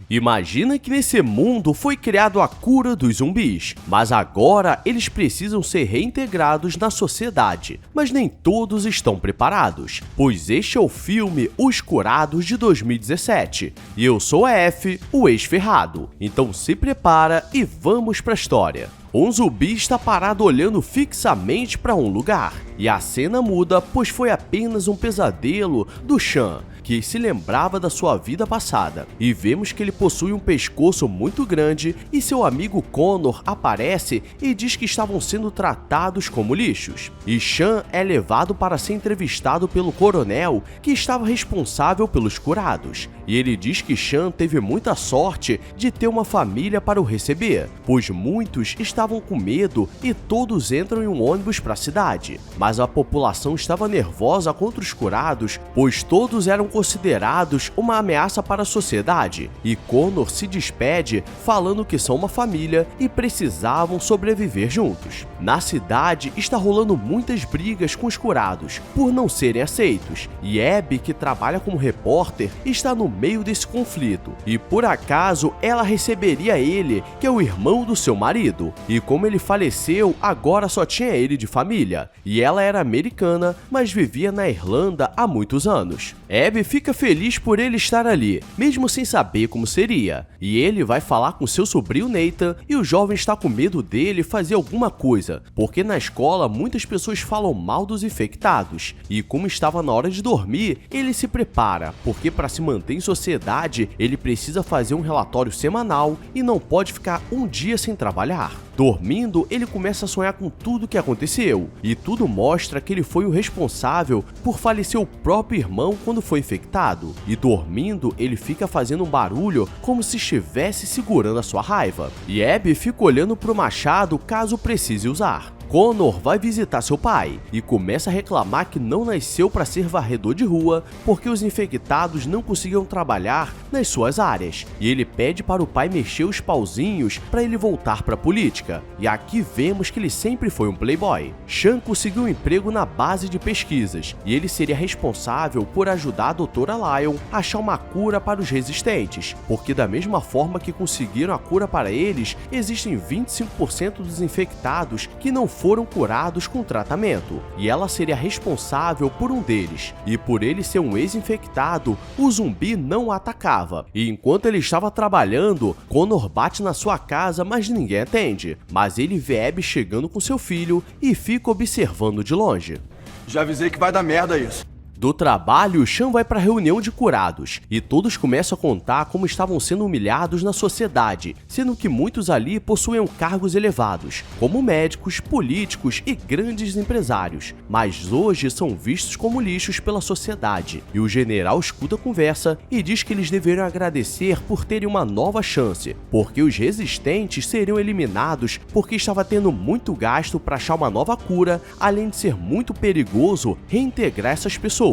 Imagina que nesse mundo foi criado a cura dos zumbis, mas agora eles precisam ser reintegrados na sociedade. Mas nem todos estão preparados, pois este é o filme Os Curados de 2017. E eu sou a F, o ex-ferrado. Então se prepara e vamos pra história. Um zumbi está parado olhando fixamente para um lugar, e a cena muda pois foi apenas um pesadelo do Sean, que se lembrava da sua vida passada, e vemos que ele possui um pescoço muito grande e seu amigo Connor aparece e diz que estavam sendo tratados como lixos. E Sean é levado para ser entrevistado pelo coronel que estava responsável pelos curados, e ele diz que Sean teve muita sorte de ter uma família para o receber, pois muitos estavam com medo e todos entram em um ônibus para a cidade, mas a população estava nervosa contra os curados, pois todos eram considerados uma ameaça para a sociedade, e Connor se despede falando que são uma família e precisavam sobreviver juntos. Na cidade está rolando muitas brigas com os curados por não serem aceitos, e Abby, que trabalha como repórter, está no meio desse conflito, e por acaso ela receberia ele, que é o irmão do seu marido, e como ele faleceu, agora só tinha ele de família, e ela era americana, mas vivia na Irlanda há muitos anos. Abby fica feliz por ele estar ali, mesmo sem saber como seria, e ele vai falar com seu sobrinho Nathan, e o jovem está com medo dele fazer alguma coisa, porque na escola muitas pessoas falam mal dos infectados, e como estava na hora de dormir, ele se prepara, porque para se manter em sociedade, ele precisa fazer um relatório semanal e não pode ficar um dia sem trabalhar. Dormindo, ele começa a sonhar com tudo o que aconteceu, e tudo mostra que ele foi o responsável por falecer o próprio irmão quando foi infectado, e dormindo, ele fica fazendo um barulho como se estivesse segurando a sua raiva, e Abby fica olhando para o machado caso precise usar. Connor vai visitar seu pai e começa a reclamar que não nasceu para ser varredor de rua porque os infectados não conseguiam trabalhar nas suas áreas, e ele pede para o pai mexer os pauzinhos para ele voltar para a política, e aqui vemos que ele sempre foi um playboy. Sean conseguiu um emprego na base de pesquisas e ele seria responsável por ajudar a Doutora Lyon a achar uma cura para os resistentes, porque da mesma forma que conseguiram a cura para eles, existem 25% dos infectados que não foram curados com tratamento, e ela seria responsável por um deles, e por ele ser um ex-infectado, o zumbi não o atacava, e enquanto ele estava trabalhando, Connor bate na sua casa, mas ninguém atende, mas ele vê Abby chegando com seu filho e fica observando de longe. Já avisei que vai dar merda isso. Do trabalho, Sean vai para a reunião de curados, e todos começam a contar como estavam sendo humilhados na sociedade, sendo que muitos ali possuíam cargos elevados, como médicos, políticos e grandes empresários, mas hoje são vistos como lixos pela sociedade, e o general escuta a conversa e diz que eles deveriam agradecer por terem uma nova chance, porque os resistentes seriam eliminados porque estava tendo muito gasto para achar uma nova cura, além de ser muito perigoso reintegrar essas pessoas.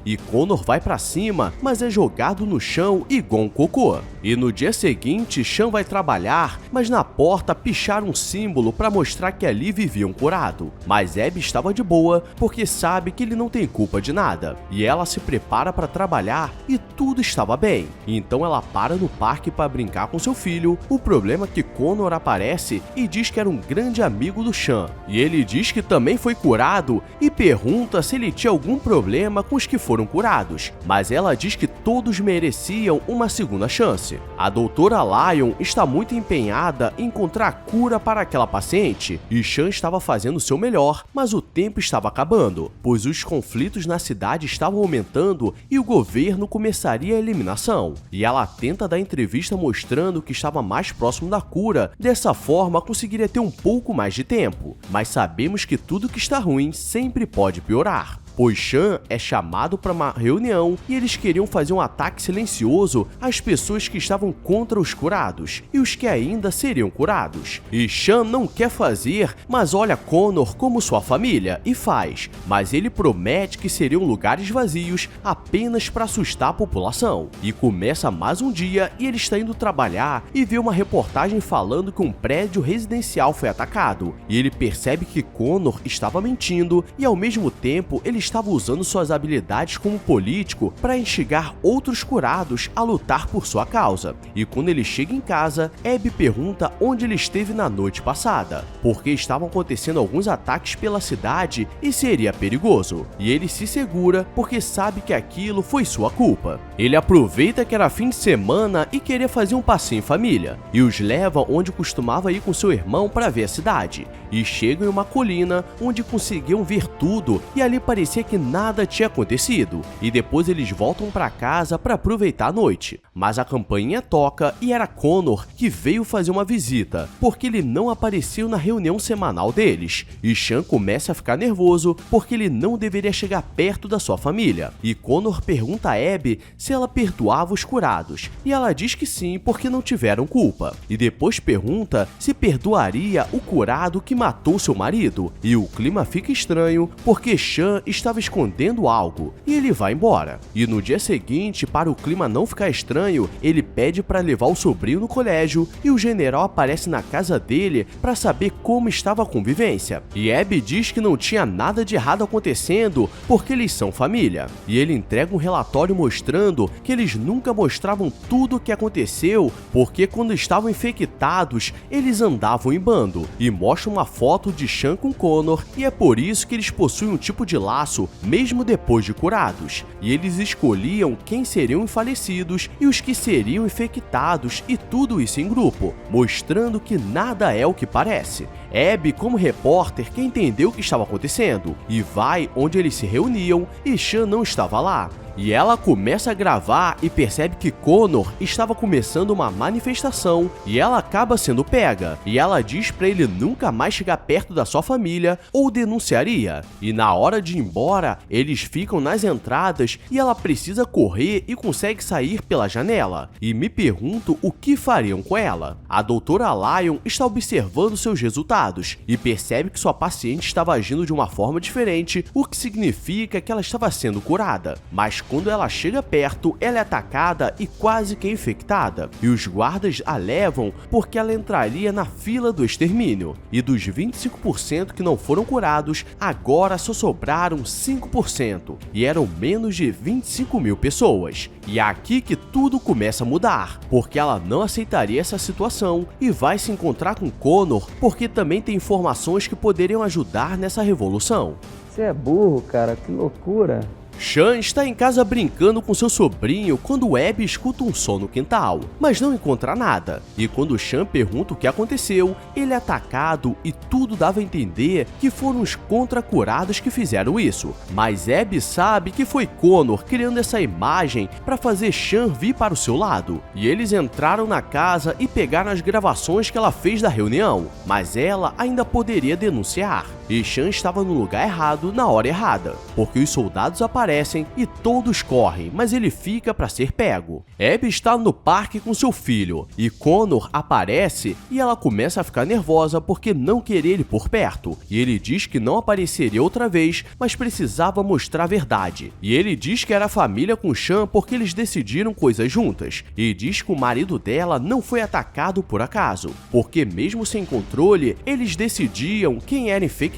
E Connor vai pra cima, mas é jogado no chão igual um cocô. E no dia seguinte, Sean vai trabalhar, mas na porta picharam um símbolo para mostrar que ali vivia um curado. Mas Abby estava de boa, porque sabe que ele não tem culpa de nada. E ela se prepara para trabalhar e tudo estava bem. Então ela para no parque para brincar com seu filho. O problema é que Connor aparece e diz que era um grande amigo do Sean. E ele diz que também foi curado e pergunta se ele tinha algum problema com os que foram curados, mas ela diz que todos mereciam uma segunda chance. A doutora Lyon está muito empenhada em encontrar a cura para aquela paciente, e Sean estava fazendo o seu melhor, mas o tempo estava acabando, pois os conflitos na cidade estavam aumentando e o governo começaria a eliminação. E ela tenta dar entrevista mostrando que estava mais próximo da cura, dessa forma conseguiria ter um pouco mais de tempo, mas sabemos que tudo que está ruim sempre pode piorar. pois Sean é chamado para uma reunião e eles queriam fazer um ataque silencioso às pessoas que estavam contra os curados e os que ainda seriam curados. E Sean não quer fazer, mas olha Connor como sua família e faz, mas ele promete que seriam lugares vazios apenas para assustar a população. E começa mais um dia e ele está indo trabalhar e vê uma reportagem falando que um prédio residencial foi atacado, e ele percebe que Connor estava mentindo e ao mesmo tempo ele estava usando suas habilidades como político para instigar outros curados a lutar por sua causa. E quando ele chega em casa, Abby pergunta onde ele esteve na noite passada, porque estavam acontecendo alguns ataques pela cidade e seria perigoso. E ele se segura porque sabe que aquilo foi sua culpa. Ele aproveita que era fim de semana e queria fazer um passeio em família, e os leva onde costumava ir com seu irmão para ver a cidade. E chegam em uma colina onde conseguiam ver tudo e ali parecia que nada tinha acontecido. E depois eles voltam para casa para aproveitar a noite. Mas a campainha toca e era Connor que veio fazer uma visita, porque ele não apareceu na reunião semanal deles. E Sean começa a ficar nervoso porque ele não deveria chegar perto da sua família. E Connor pergunta a Abby se ela perdoava os curados, e ela diz que sim porque não tiveram culpa. E depois pergunta se perdoaria o curado que matou seu marido. E o clima fica estranho porque Sean estava escondendo algo e ele vai embora. E no dia seguinte, para o clima não ficar estranho, ele pede para levar o sobrinho no colégio e o general aparece na casa dele para saber como estava a convivência. E Abby diz que não tinha nada de errado acontecendo porque eles são família. E ele entrega um relatório mostrando que eles nunca mostravam tudo o que aconteceu porque quando estavam infectados, eles andavam em bando. E mostra uma foto de Sean com Connor e é por isso que eles possuem um tipo de laço mesmo depois de curados. E eles escolhiam quem seriam falecidos e os que seriam infectados e tudo isso em grupo, mostrando que nada é o que parece. Abby, como repórter, que entendeu o que estava acontecendo e vai onde eles se reuniam e Sean não estava lá. E ela começa a gravar e percebe que Connor estava começando uma manifestação e ela acaba sendo pega. E ela diz pra ele nunca mais chegar perto da sua família ou denunciaria. E na hora de ir embora, eles ficam nas entradas e ela precisa correr e consegue sair pela janela. E me pergunto o que fariam com ela. A doutora Lyon está observando seus resultados e percebe que sua paciente estava agindo de uma forma diferente, o que significa que ela estava sendo curada. Mas quando ela chega perto, ela é atacada e quase que infectada. E os guardas a levam porque ela entraria na fila do extermínio. E dos 25% que não foram curados, agora só sobraram 5%. E eram menos de 25 mil pessoas. E é aqui que tudo começa a mudar, porque ela não aceitaria essa situação e vai se encontrar com Connor porque também tem informações que poderiam ajudar nessa revolução. Você é burro, cara, que loucura. Sean está em casa brincando com seu sobrinho quando Abby escuta um som no quintal, mas não encontra nada. E quando Sean pergunta o que aconteceu, ele é atacado e tudo dava a entender que foram os contracurados que fizeram isso. Mas Abby sabe que foi Connor criando essa imagem para fazer Sean vir para o seu lado. E eles entraram na casa e pegaram as gravações que ela fez da reunião, mas ela ainda poderia denunciar. E Sean estava no lugar errado na hora errada, porque os soldados aparecem e todos correm, mas ele fica para ser pego. Abby está no parque com seu filho e Connor aparece e ela começa a ficar nervosa porque não queria ele por perto. E ele diz que não apareceria outra vez, mas precisava mostrar a verdade. E ele diz que era família com Sean porque eles decidiram coisas juntas. E diz que o marido dela não foi atacado por acaso, porque mesmo sem controle, eles decidiam quem era infectado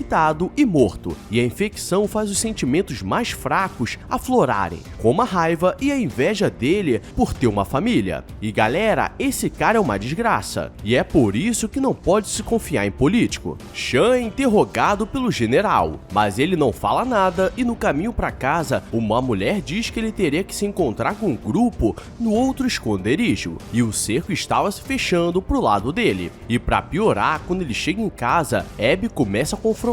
e morto, e a infecção faz os sentimentos mais fracos aflorarem, como a raiva e a inveja dele por ter uma família. E galera, esse cara é uma desgraça, e é por isso que não pode se confiar em político. Sean é interrogado pelo general, mas ele não fala nada e no caminho para casa, uma mulher diz que ele teria que se encontrar com um grupo no outro esconderijo, e o cerco estava se fechando pro lado dele. E para piorar, quando ele chega em casa, Abby começa a confrontar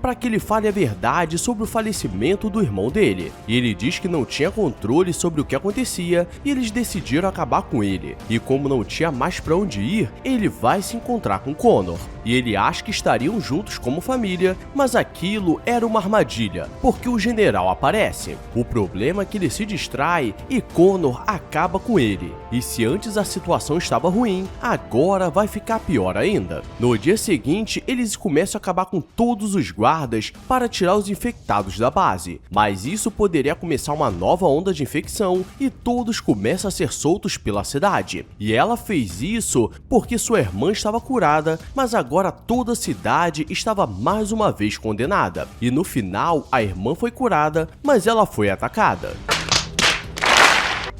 para que ele fale a verdade sobre o falecimento do irmão dele. E ele diz que não tinha controle sobre o que acontecia e eles decidiram acabar com ele. E como não tinha mais para onde ir, ele vai se encontrar com Connor. E ele acha que estariam juntos como família, mas aquilo era uma armadilha, porque o general aparece. O problema é que ele se distrai e Connor acaba com ele. E se antes a situação estava ruim, agora vai ficar pior ainda. No dia seguinte, eles começam a acabar com todos os guardas para tirar os infectados da base, mas isso poderia começar uma nova onda de infecção e todos começam a ser soltos pela cidade. E ela fez isso porque sua irmã estava curada, mas agora toda a cidade estava mais uma vez condenada. E no final, a irmã foi curada, mas ela foi atacada.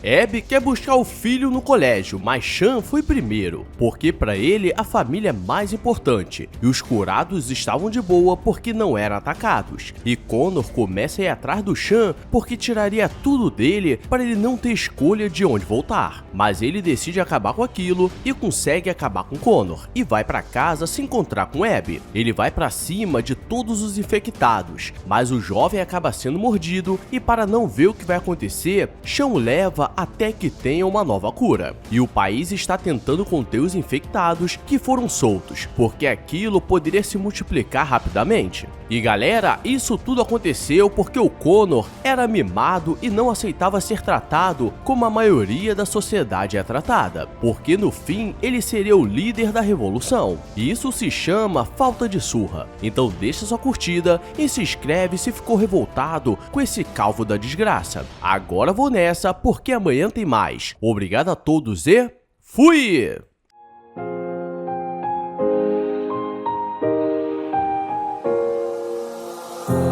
Abby quer buscar o filho no colégio, mas Sean foi primeiro, porque para ele a família é mais importante, e os curados estavam de boa porque não eram atacados. E Connor começa a ir atrás do Sean porque tiraria tudo dele para ele não ter escolha de onde voltar. Mas ele decide acabar com aquilo e consegue acabar com Connor, e vai para casa se encontrar com Abby. Ele vai para cima de todos os infectados, mas o jovem acaba sendo mordido, e para não ver o que vai acontecer, Sean o leva até que tenha uma nova cura. E o país está tentando conter os infectados que foram soltos, porque aquilo poderia se multiplicar rapidamente. E galera, isso tudo aconteceu porque o Connor era mimado e não aceitava ser tratado como a maioria da sociedade é tratada, porque no fim ele seria o líder da revolução. E isso se chama falta de surra. Então deixa sua curtida e se inscreve se ficou revoltado com esse calvo da desgraça. Agora vou nessa porque amanhã tem mais. Obrigado a todos e fui!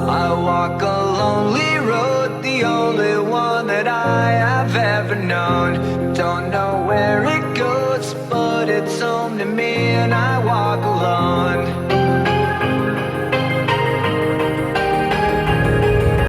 I walk a lonely road, the only